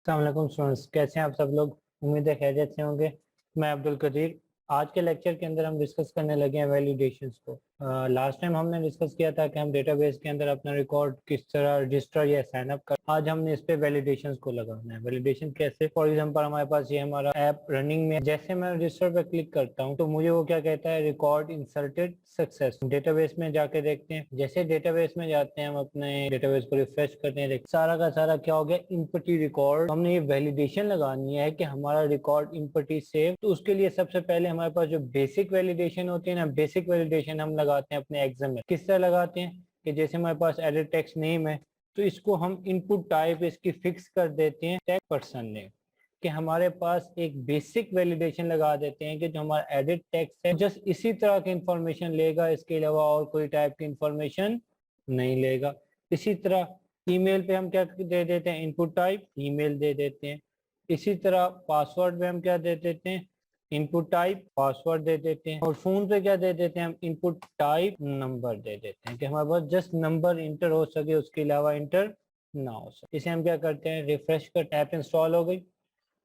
अस्सलाम वालेकुम स्टूडेंट्स, कैसे हैं आप सब लोग। उम्मीद है खैरियत से होंगे। मैं अब्दुल कदीर। आज के लेक्चर के अंदर हम डिस्कस करने लगे हैं वैलिडेशंस को। लास्ट टाइम हमने डिस्कस किया था कि हम डेटाबेस के अंदर अपना रिकॉर्ड किस तरह रजिस्टर या साइन अप कर। आज हमने इस पे वैलिडेशंस को लगाना है। वैलिडेशन कैसे? फॉर एग्जांपल हमारे पास ये हमारा ऐप रनिंग में, जैसे मैं रजिस्टर पे क्लिक करता हूँ तो मुझे वो क्या कहता है, रिकॉर्ड इंसर्टेड सक्सेस। डेटाबेस में जाके देखते हैं। जैसे डेटाबेस में जाते हैं, हम अपने डेटाबेस को रिफ्रेश करते हैं, सारा का सारा क्या हो गया, इनपुटी रिकॉर्ड। हमने ये वैलिडेशन लगानी है कि हमारा रिकॉर्ड इनपुटी सेव। तो उसके लिए सबसे पहले हमारे पास जो बेसिक वैलिडेशन होती है ना, बेसिक वैलिडेशन हम लगाते हैं अपने एग्जाम में। किस तरह लगाते हैं कि जैसे हमारे पास एडिट टेक्स्ट नेम है तो इसको हम इनपुट टाइप इसकी फिक्स कर देते हैं टेक्स्ट पर्सन नेम। कि हमारे पास एक बेसिक वैलिडेशन लगा देते हैं कि जो हमारा एडिट टेक्स्ट है जस्ट इसी तरह की इंफॉर्मेशन लेगा, इसके अलावा और कोई टाइप की इंफॉर्मेशन नहीं लेगा। इसी तरह ईमेल पे हम क्या दे देते हैं, इनपुट टाइप ईमेल दे देते हैं। इसी तरह पासवर्ड पे हम क्या दे देते हैं, इनपुट टाइप पासवर्ड दे देते हैं। और फोन पे क्या दे देते हैं हम, इनपुट टाइप नंबर दे देते हैं कि हमारे पास जस्ट नंबर इंटर हो सके, उसके अलावा इंटर ना हो सके। इसे हम क्या करते हैं, रिफ्रेश कर, ऐप इंस्टॉल हो गई।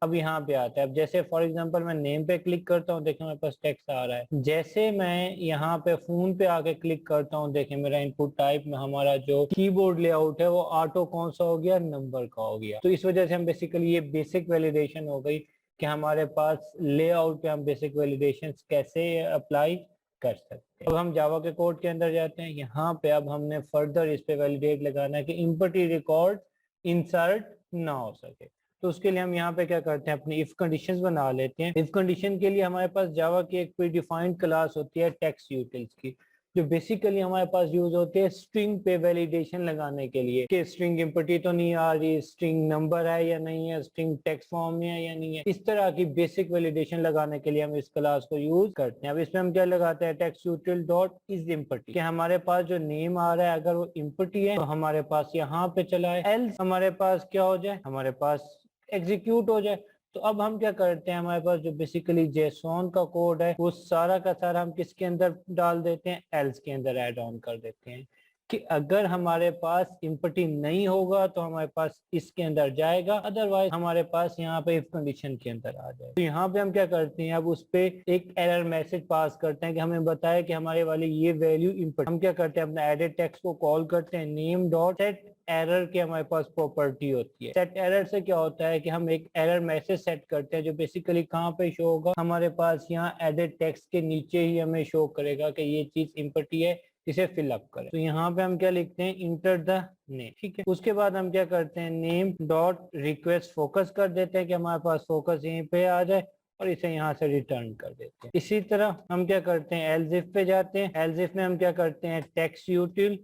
अब यहाँ पे आता है, अब जैसे फॉर एग्जांपल मैं नेम पे क्लिक करता हूँ, देखिए मेरे पास टेक्स्ट आ रहा है। जैसे मैं यहाँ पे फोन पे आके क्लिक करता हूँ, देखिए मेरा इनपुट टाइप में हमारा जो कीबोर्ड लेआउट है वो ऑटो कौन सा हो गया, नंबर का हो गया। तो इस वजह से हम बेसिकली ये बेसिक वैलिडेशन हो गई कि हमारे पास लेआउट पे हम बेसिक वैलिडेशन कैसे अप्लाई कर सकते हैं। अब हम जावा के कोड के अंदर जाते हैं। यहाँ पे अब हमने फर्दर इस पे वैलिडेट लगाना है कि इनपुटी रिकॉर्ड इंसर्ट ना हो सके। तो उसके लिए हम यहाँ पे क्या करते हैं, अपनी इफ कंडीशंस बना लेते हैं। इफ कंडीशन के लिए हमारे पास जावा की एक प्री डिफाइंड क्लास होती है टेक्स्ट यूटिल्स की, जो बेसिकली हमारे पास यूज होती है स्ट्रिंग पे वैलिडेशन लगाने के लिए कि स्ट्रिंग इम्पटी तो नहीं आ रही, स्ट्रिंग नंबर है या नहीं है, स्ट्रिंग टेक्स्ट फॉर्म में है या नहीं है। इस तरह की बेसिक वैलिडेशन लगाने के लिए हम इस क्लास को यूज करते हैं। अब इसमें हम क्या लगाते हैं, टेक्स्ट यूटिल डॉट इज इम्पटी, कि हमारे पास जो नेम आ रहा है अगर वो इम्पटी है तो हमारे पास यहाँ पे चला है, एल्स हमारे पास क्या हो जाए, हमारे पास एग्जीक्यूट हो जाए। तो अब हम क्या करते हैं, हमारे पास जो बेसिकली जेसॉन का कोड है वो सारा का सारा हम किसके अंदर डाल देते हैं, एल्स के अंदर ऐड ऑन कर देते हैं कि अगर हमारे पास इम्पटी नहीं होगा तो हमारे पास इसके अंदर जाएगा, अदरवाइज हमारे पास यहाँ पे इफ कंडीशन के अंदर आ जाए। तो यहाँ पे हम क्या करते हैं, अब उस पे एक एरर मैसेज पास करते हैं कि हमें बताया कि हमारे वाली ये वैल्यू इम्पट। हम क्या करते हैं, अपना एडिट टेक्स्ट को कॉल करते हैं नेम डॉट सेट एरर की हमारे पास प्रॉपर्टी होती है। सेट एरर से क्या होता है कि हम एक एरर मैसेज सेट करते हैं जो बेसिकली कहाँ पे शो होगा, हमारे पास यहाँ एडिट टेक्स्ट के नीचे ही हमें शो करेगा कि ये चीज इम्पटी है, इसे फिल अप करें। तो यहाँ पे हम क्या लिखते हैं, इंटर द नेम, ठीक है। उसके बाद हम क्या करते हैं, नेम डॉट रिक्वेस्ट फोकस कर देते हैं कि हमारे पास फोकस यहीं पे आ जाए और इसे यहाँ से रिटर्न कर देते हैं। इसी तरह हम क्या करते हैं, एल्स इफ पे जाते हैं। एल्स इफ में हम क्या करते हैं, टेक्स्ट यूटिल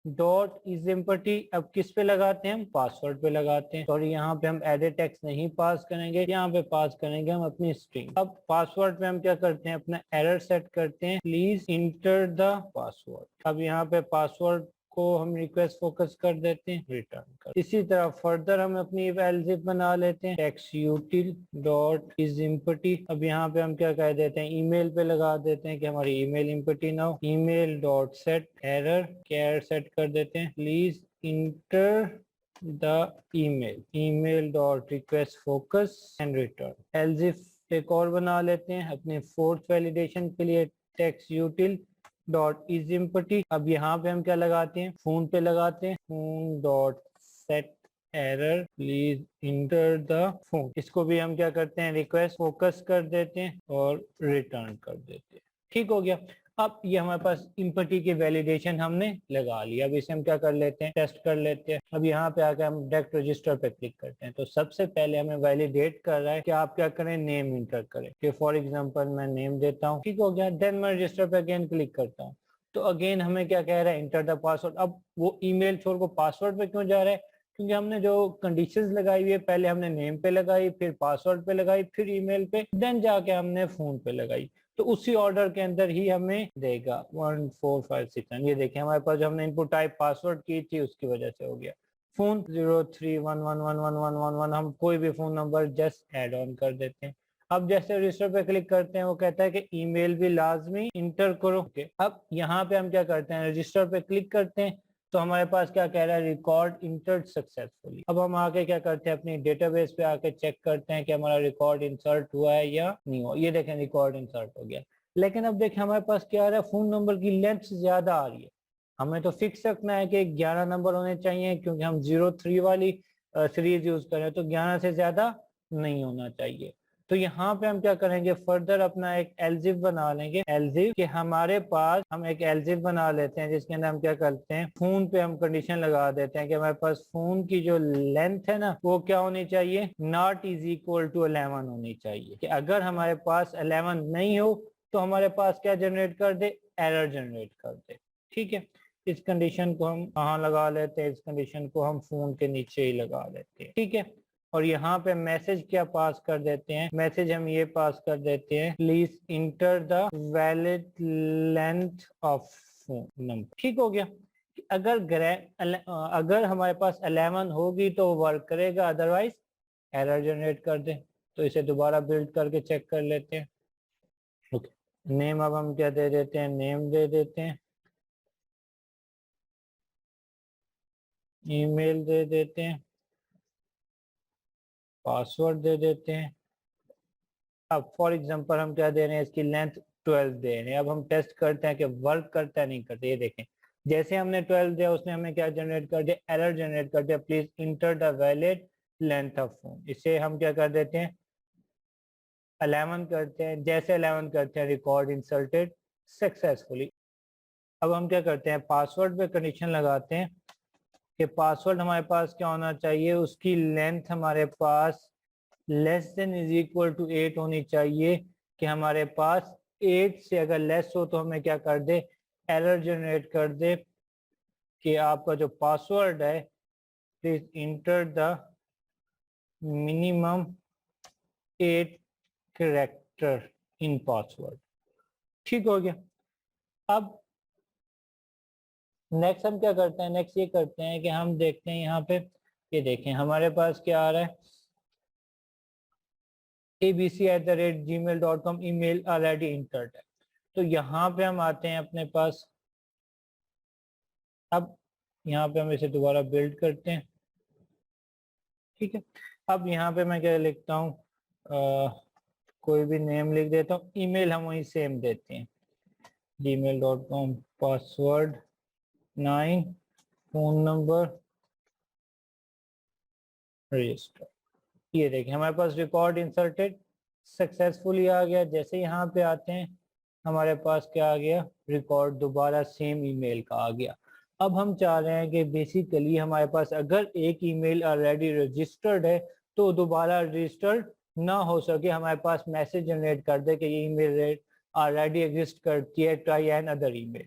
डॉट इज इम्पटी, अब किस पे लगाते हैं, हम पासवर्ड पे लगाते हैं। और यहाँ पे हम एडिट टेक्स्ट नहीं पास करेंगे, यहाँ पे पास करेंगे हम अपनी स्ट्रिंग। अब पासवर्ड पे हम क्या करते हैं, अपना एरर सेट करते हैं, प्लीज इंटर द पासवर्ड। अब यहाँ पे पासवर्ड को हम रिक्वेस्ट फोकस कर देते हैं, रिटर्न कर। इसी तरह फर्दर हम अपनी एल्स इफ बना लेते हैं, टेक्स्ट यूटिल डॉट इज इम्पटी। अब यहाँ पे हम क्या कह देते हैं, ईमेल पे लगा देते हैं कि हमारी ईमेल इम्पटी ना हो, ईमेल डॉट सेट एरर के एरर सेट कर देते हैं, please enter the email, email dot request focus and return. Else if एक और बना लेते हैं अपने फोर्थ वैलिडेशन के लिए, टेक्स्ट यूटिल डॉट इज इम्पटी। अब यहाँ पे हम क्या लगाते हैं, फोन पे लगाते हैं, phone dot set error please enter the phone. इसको भी हम क्या करते हैं, रिक्वेस्ट फोकस कर देते हैं और रिटर्न कर देते हैं। ठीक हो गया। अब ये हमारे पास इम्पटी की वैलिडेशन हमने लगा लिया। अब इसे हम क्या कर लेते हैं, टेस्ट कर लेते हैं। अब यहाँ पे आकर हम डायरेक्ट रजिस्टर पे क्लिक करते हैं। तो सबसे पहले हमें वैलिडेट कर रहा है कि आप क्या करें, नेम इंटर करें। कि फॉर एग्जांपल मैं नेम देता हूँ, ठीक हो गया। देन मैं रजिस्टर पे अगेन क्लिक करता हूँ तो अगेन हमें क्या कह रहा है, इंटर द पासवर्ड। अब वो ईमेल छोड़ को पासवर्ड पे क्यों जा रहा है, क्योंकि हमने जो कंडीशंस लगाई हुई है, पहले हमने नेम पे लगाई, फिर पासवर्ड पे लगाई, फिर ईमेल पे, देन जाके हमने फोन पे लगाई। तो उसी ऑर्डर के अंदर ही हमें देगा 1 4 5 6 9। ये देखिए हमारे पास जो हमने इनपुट टाइप पासवर्ड की थी उसकी वजह से हो गया। फोन 03111111, हम कोई भी phone number just add on कर देते हैं। अब जैसे रजिस्टर पे क्लिक करते हैं वो कहता है कि ईमेल भी लाजमी इंटर करो। अब यहाँ पे हम क्या करते हैं, रजिस्टर पे क्लिक करते हैं। तो हमारे पास क्या कह रहा है, रिकॉर्ड इंसर्ट सक्सेसफुली। अब हम आके क्या करते हैं, अपनी डेटाबेस पे आके चेक करते हैं कि हमारा रिकॉर्ड इंसर्ट हुआ है या नहीं हुआ। ये देखें रिकॉर्ड इंसर्ट हो गया। लेकिन अब देखें हमारे पास क्या आ रहा है, फोन नंबर की लेंथ ज्यादा आ रही है। हमें तो फिक्स रखना है कि 11 नंबर होने चाहिए, क्योंकि हम 03 वाली सीरीज यूज करें, तो 11 से ज्यादा नहीं होना चाहिए। तो यहाँ पे हम क्या करेंगे, फर्दर अपना एक एलजिफ बना लेंगे। एलजिफ कि हमारे पास, हम एक एलजिफ बना लेते हैं जिसके अंदर हम क्या करते हैं, फोन पे हम कंडीशन लगा देते हैं कि हमारे पास फोन की जो लेंथ है ना, वो क्या होनी चाहिए, नॉट इज इक्वल टू 11 होनी चाहिए। कि अगर हमारे पास 11 नहीं हो तो हमारे पास क्या जनरेट कर दे, एरर जनरेट कर दे। ठीक है, इस कंडीशन को हम कहाँ लगा लेते हैं, इस कंडीशन को हम फोन के नीचे ही लगा लेते हैं। ठीक है, और यहाँ पे मैसेज क्या पास कर देते हैं, मैसेज हम ये पास कर देते हैं, please enter the valid length of phone number. ठीक हो गया। अगर हमारे पास 11 होगी तो वर्क करेगा, अदरवाइज एरर जनरेट कर दे। तो इसे दोबारा बिल्ड करके चेक कर लेते हैं। ओके, नेम अब हम क्या दे देते हैं, नेम दे देते हैं, ईमेल दे देते हैं, पासवर्ड दे देते हैं। अब फॉर एग्जांपल हम क्या दे रहे हैं, इसकी लेंथ 12 दे रहे हैं। अब हम टेस्ट करते हैं कि वर्क करता है नहीं करता। ये देखें, जैसे हमने 12 दिया उसने हमें क्या जनरेट कर दिया, एरर जनरेट कर दिया, please enter the valid length of phone. इसे हम क्या कर देते हैं, 11 करते हैं। जैसे 11 करते हैं, रिकॉर्ड इंसर्टेड सक्सेसफुली। अब हम क्या करते हैं, पासवर्ड पे कंडीशन लगाते हैं कि पासवर्ड हमारे पास क्या होना चाहिए, उसकी लेंथ हमारे पास less than is equal to 8 होनी चाहिए। कि हमारे पास 8 से अगर लेस हो तो हमें क्या कर दे, एरर जनरेट कर दे कि आपका जो पासवर्ड है, please enter the minimum 8 character in password. ठीक हो गया। अब नेक्स्ट हम क्या करते हैं, नेक्स्ट ये करते हैं कि हम देखते हैं यहाँ पे, ये देखें हमारे पास क्या आ रहा है, abc@gmail.com ईमेल ऑलरेडी इंटर्ड है। तो यहाँ पे हम आते हैं अपने पास। अब यहाँ पे हम इसे दोबारा बिल्ड करते हैं। ठीक है, अब यहाँ पे मैं क्या लिखता हूँ, कोई भी नेम लिख देता हूँ, ईमेल हम वही सेम देते हैं, gmail.com, password 9, phone number, register. ये देखिए हमारे पास रिकॉर्ड इंसर्टेड सक्सेसफुली आ गया। जैसे यहाँ पे आते हैं हमारे पास क्या आ गया, रिकॉर्ड दोबारा सेम ईमेल का आ गया। अब हम चाह रहे हैं कि बेसिकली हमारे पास अगर एक ईमेल ऑलरेडी रजिस्टर्ड है तो दोबारा रजिस्टर्ड ना हो सके, हमारे पास मैसेज जनरेट कर दे कि ये ईमेल ऑलरेडी एग्जिस्ट करती है, ट्राई एन अदर ईमेल।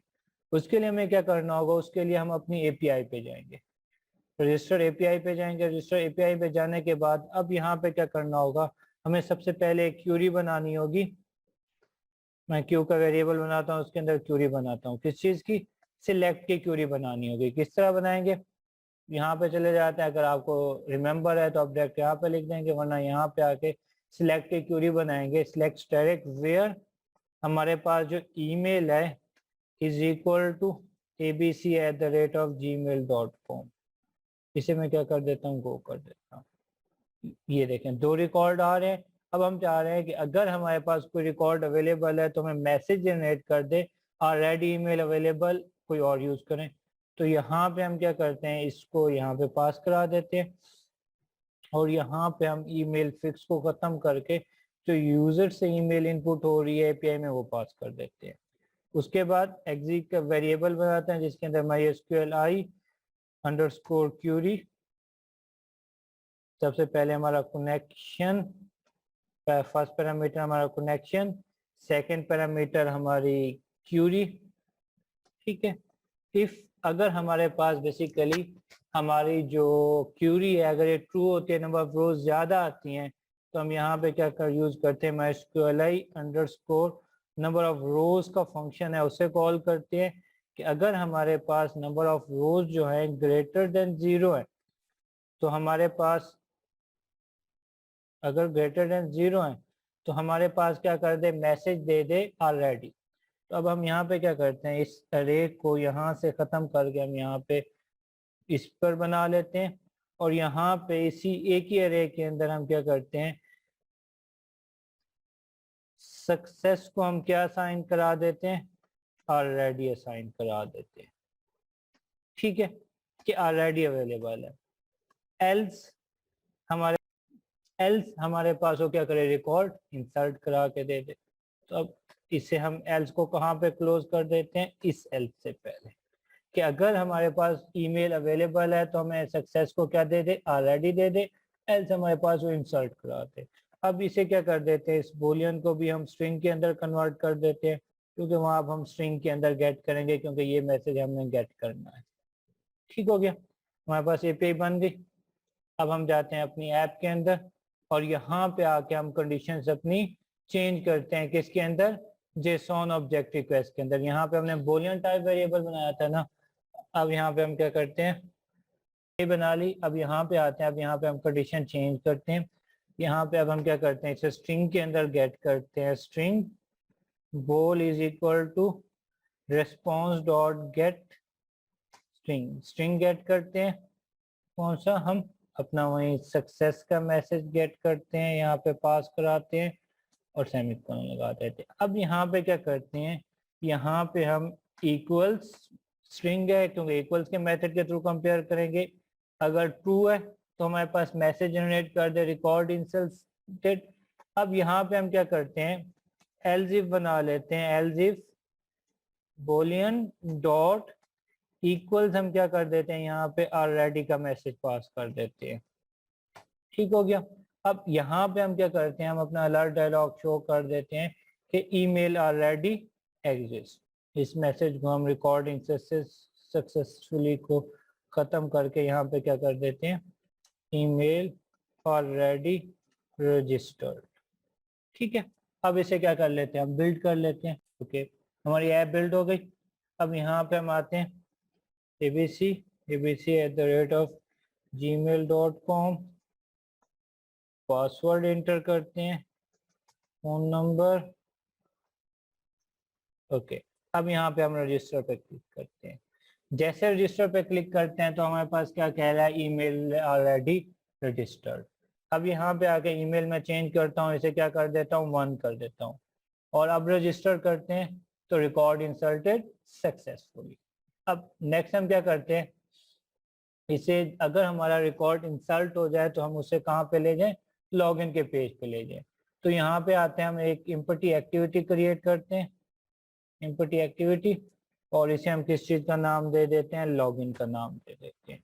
उसके लिए हमें क्या करना होगा, उसके लिए हम अपनी एपीआई पे जाएंगे, रजिस्टर एपीआई पे जाएंगे। रजिस्टर एपीआई पे जाने के बाद अब यहाँ पे क्या करना होगा, हमें सबसे पहले एक क्यूरी बनानी होगी। मैं क्यू का वेरिएबल बनाता हूँ, उसके अंदर क्यूरी बनाता हूँ। किस चीज़ की, सिलेक्ट की क्यूरी बनानी होगी। किस तरह बनाएंगे, यहाँ पे चले जाते हैं, अगर आपको रिमेंबर है तो आप डायरेक्ट यहाँ पे लिख देंगे, वरना यहाँ पे आके सिलेक्ट की क्यूरी बनाएंगे। सिलेक्ट स्टैटिक वेयर हमारे पास जो ईमेल है इज इक्वल टू abc@gmail.com। इसे मैं क्या कर देता हूँ, गो कर देता हूँ। ये देखें 2 रिकॉर्ड आ रहे हैं। अब हम चाह रहे हैं कि अगर हमारे पास कोई रिकॉर्ड अवेलेबल है तो हमें मैसेज जनरेट कर दे, ऑलरेडी ईमेल अवेलेबल कोई और यूज करें। तो यहाँ पे हम क्या करते हैं, इसको यहाँ पे पास करा देते हैं, और यहाँ पे हम ईमेल फिक्स को खत्म करके जो यूजर से ईमेल इनपुट हो रही है एपीआई में वो पास कर देते हैं। उसके बाद एग्जिट का वेरिएबल बनाते हैं जिसके अंदर mysqli_query, सबसे पहले हमारा कनेक्शन, फर्स्ट पैरामीटर हमारा कनेक्शन, सेकंड पैरामीटर हमारी क्यूरी। ठीक है, इफ अगर हमारे पास बेसिकली हमारी जो क्यूरी है अगर ये ट्रू होती है, नंबर ऑफ रोज ज्यादा आती हैं, तो हम यहाँ पे क्या कर यूज करते हैं, mysqli_, नंबर ऑफ रोज का फंक्शन है उसे कॉल करते हैं। कि अगर हमारे पास नंबर ऑफ रोज जो है ग्रेटर देन 0 है, तो हमारे पास, अगर ग्रेटर देन 0 है तो हमारे पास क्या कर दे, मैसेज दे दे ऑलरेडी। तो अब हम यहाँ पे क्या करते हैं, इस अरे को यहाँ से ख़त्म करके हम यहाँ पे इस पर बना लेते हैं और यहाँ पे इसी एक ही अरे के अंदर हम क्या करते हैं, सक्सेस को हम क्या असाइन करा देते हैं, ऑलरेडी असाइन करा देते हैं। ठीक है कि ऑलरेडी अवेलेबल है। एल्स हमारे पास वो क्या करे, रिकॉर्ड इंसर्ट करा के दे दे। तो अब इसे हम एल्स को कहाँ पे क्लोज कर देते हैं, इस एल्स से पहले, कि अगर हमारे पास ईमेल अवेलेबल है तो हमें सक्सेस को क्या दे दे, ऑलरेडी दे दे, एल्स हमारे पास वो इंसर्ट कराते। अब इसे क्या कर देते हैं, इस बोलियन को भी हम स्ट्रिंग के अंदर कन्वर्ट कर देते हैं, क्योंकि वहां अब हम स्ट्रिंग के अंदर गेट करेंगे क्योंकि ये मैसेज हमने गेट करना है। ठीक हो गया, हमारे पास एपीआई बन गई। अब हम जाते हैं अपनी ऐप के अंदर और यहाँ पे आके हम कंडीशंस अपनी चेंज करते हैं, किसके अंदर, जेसॉन ऑब्जेक्ट रिक्वेस्ट के अंदर। यहाँ पे हमने बोलियन टाइप वेरिएबल बनाया था ना, अब यहाँ पे हम क्या करते हैं, ये बना ली। अब यहाँ पे आते हैं, अब यहाँ पे हम कंडीशन चेंज करते हैं। यहाँ पे अब हम क्या करते हैं, इसे स्ट्रिंग के अंदर गेट करते हैं, स्ट्रिंग बोल is equal to response dot get string. String get करते हैं, कौन सा, हम अपना वही सक्सेस का मैसेज गेट करते हैं, यहाँ पे पास कराते हैं और सेमीकोलन लगा देते हैं। अब यहाँ पे क्या करते हैं, यहाँ पे हम इक्वल्स, स्ट्रिंग है क्योंकि इक्वल्स के मेथड के थ्रू कंपेयर करेंगे। अगर ट्रू है तो हमारे पास मैसेज जनरेट कर दे, रिकॉर्ड इंसल्टेड। अब यहाँ पे हम क्या करते हैं, एल्स इफ बना लेते हैं, else if Boolean dot equals हम क्या कर देते हैं, यहाँ पे ऑलरेडी का मैसेज पास कर देते हैं। ठीक हो गया। अब यहाँ पे हम क्या करते हैं, हम अपना अलर्ट डायलॉग शो कर देते हैं कि ईमेल ऑलरेडी एग्जिस्ट। इस मैसेज को हम रिकॉर्डिंग सक्सेसफुली को ख़त्म करके यहाँ पे क्या कर देते हैं, ईमेल ऑलरेडी रजिस्टर्ड। ठीक है, अब इसे क्या कर लेते हैं, हम बिल्ड कर लेते हैं। ओके, हमारी ऐप बिल्ड हो गई। अब यहाँ पे हम आते हैं, abc@gmail.com, पासवर्ड एंटर करते हैं, फोन नंबर। ओके, अब यहाँ पे हम रजिस्टर पे क्लिक करते हैं। जैसे रजिस्टर पे क्लिक करते हैं तो हमारे पास क्या कह रहा है, ईमेल ऑलरेडी रजिस्टर्ड। अब यहाँ पे आके ईमेल में चेंज करता हूँ, इसे क्या कर देता हूँ, 1 कर देता हूँ। और अब रजिस्टर करते हैं तो रिकॉर्ड इंसर्टेड सक्सेसफुली। अब नेक्स्ट हम क्या करते हैं, इसे अगर हमारा रिकॉर्ड इंसर्ट हो जाए तो हम उसे कहाँ पे ले जाएं, लॉगिन के पेज पे ले जाएं। तो यहाँ पे आते हैं, हम एक एम्प्टी एक्टिविटी क्रिएट करते हैं, एम्प्टी एक्टिविटी, और इसे हम किस चीज़ का नाम दे देते हैं, लॉगिन का नाम दे देते हैं।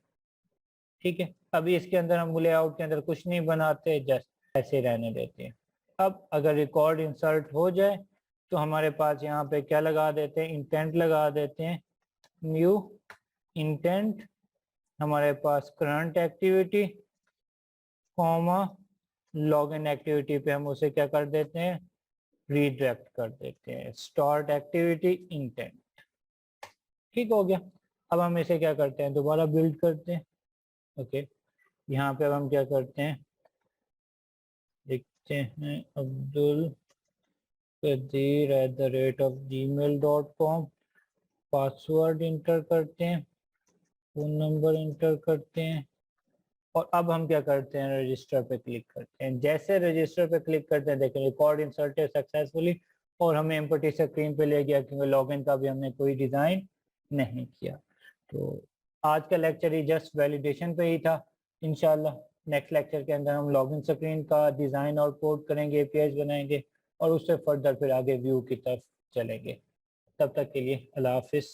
ठीक है, अभी इसके अंदर हम लेआउट के अंदर कुछ नहीं बनाते, जस्ट ऐसे रहने देते हैं। अब अगर रिकॉर्ड इंसर्ट हो जाए तो हमारे पास यहाँ पे क्या लगा देते हैं, इंटेंट लगा देते हैं, न्यू इंटेंट, हमारे पास current activity comma login activity पे हम उसे क्या कर देते हैं, रीडायरेक्ट कर देते हैं, स्टार्ट एक्टिविटी इंटेंट। ठीक हो गया। अब हम इसे क्या करते हैं, दोबारा बिल्ड करते हैं। ओके, यहाँ पे अब हम क्या करते हैं, लिखते हैं अब्दुल कदीर@gmail.com, पासवर्ड इंटर करते हैं, फोन नंबर इंटर करते हैं, और अब हम क्या करते हैं, रजिस्टर पे क्लिक करते हैं। जैसे रजिस्टर पे क्लिक करते हैं, देखें रिकॉर्ड इंसर्टेड सक्सेसफुली, और हमें एम्प्टी स्क्रीन पे ले गया क्योंकि लॉगिन का भी हमने कोई डिज़ाइन नहीं किया। तो आज का लेक्चर ही जस्ट वैलिडेशन पे ही था। इंशाल्लाह नेक्स्ट लेक्चर के अंदर हम लॉगिन स्क्रीन का डिज़ाइन और कोड करेंगे, एपीआईज बनाएंगे, और उससे फर्दर फिर आगे व्यू की तरफ चलेंगे। तब तक के लिए अल्लाह हाफिज़।